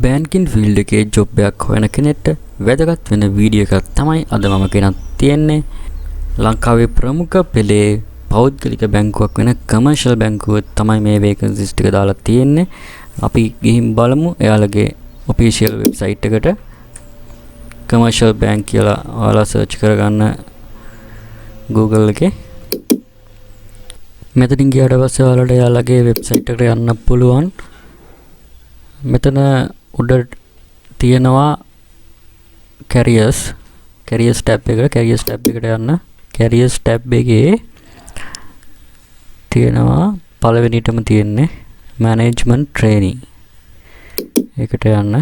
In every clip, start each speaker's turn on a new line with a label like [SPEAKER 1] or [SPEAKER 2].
[SPEAKER 1] Bank field එකේ job එකක් හොයන කෙනෙක්ට වැදගත් වෙන වීඩියෝ එකක් තමයි අද මම ගෙනත් තියෙන්නේ. ලංකාවේ ප්‍රමුඛ පෙළේ පෞද්ගලික බැංකුවක් වෙන කමර්ෂල් බැංකුව තමයි මේ වේකන්සිස් ටික දාලා තියෙන්නේ. අපි ගිහින් බලමු එයාලගේ ඔෆිෂියල් වෙබ්සයිට් එකට. කමර්ෂල් බැංක් කියලා ඔයාලා සර්ච් කරගන්න Google එකේ. මෙතනින් ගියාට පස්සේ ඔයාලට එයාලගේ වෙබ්සයිට් එකට යන්න පුළුවන්. මෙතන උඩ තියෙනවා careers tab එකට යන්න. careers tab එකේ තියෙනවා පළවෙනිටම තියෙන්නේ management training. ඒකට යන්න.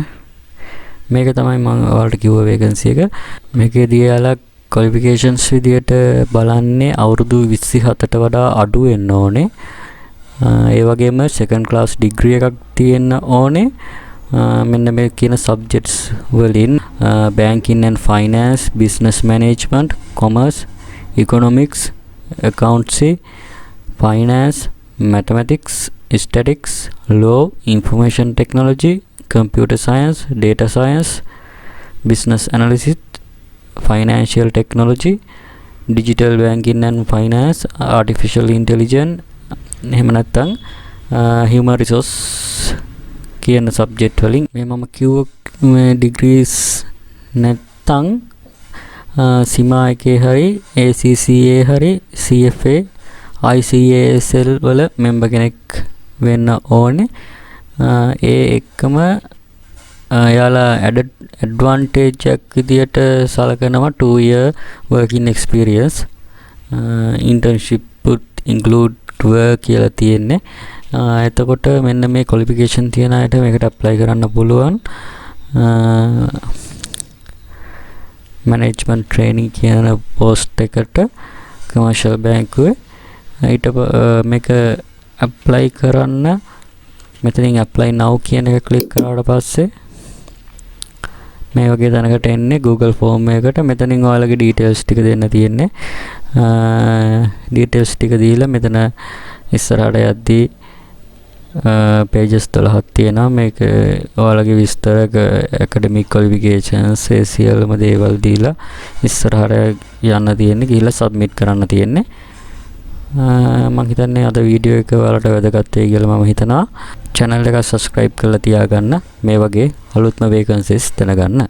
[SPEAKER 1] මේක තමයි මම ඔයාලට කිව්ව vacancy එක. මේකේදී යාලා qualifications විදියට බලන්නේ අවුරුදු 27ට වඩා අඩු වෙන්න ඕනේ. ඒ වගේම second class degree එකක් තියෙන්න ඕනේ. මෙන්න මේ කියන subjects වලින් banking and finance, business management, commerce, economics, accountancy, finance, mathematics, statistics, law, information technology, computer science, data science, business analysis, financial technology, digital banking and finance, artificial intelligence, එහෙම නැත්නම් human resource කියන subject වලින් මේ මම කිව්ව මේ degrees නැත්නම් සීමා එකේ හරි ACCA හරි CFA ICASL වල member කෙනෙක් වෙන්න ඕනේ. ඒ එක්කම යාලා advantage එකක් විදියට සලකනවා 2 year working experience. Internship would include work කියලා තියෙන්නේ. එතකොට මෙන්න මේ qualification තියෙන අයට මේකට apply කරන්න පුළුවන්. management training කියන post එකට commercial බැංකුවේ ඊට මේක apply කරන්න මෙතනින් apply now කියන එක click කරාට පස්සේ මේ වගේ තැනකට එන්නේ Google form එකකට. මෙතනින් ඔයාලගේ details ටික දෙන්න තියෙන්නේ. details ටික දීලා මෙතන ඉස්සරහට යද්දී pages 12ක් තියෙනවා. මේක ඔයාලගේ විස්තර academic qualifications සියලුම දේවල් දීලා ඉස්සරහට යන්න තියෙන්නේ. ගිහිල්ලා submit කරන්න තියෙන්නේ. මම හිතන්නේ අද වීඩියෝ එක ඔයාලට වැදගත් වෙයි කියලා මම හිතනවා. channel එක subscribe කරලා තියාගන්න මේ වගේ අලුත්ම vacancies දැනගන්න.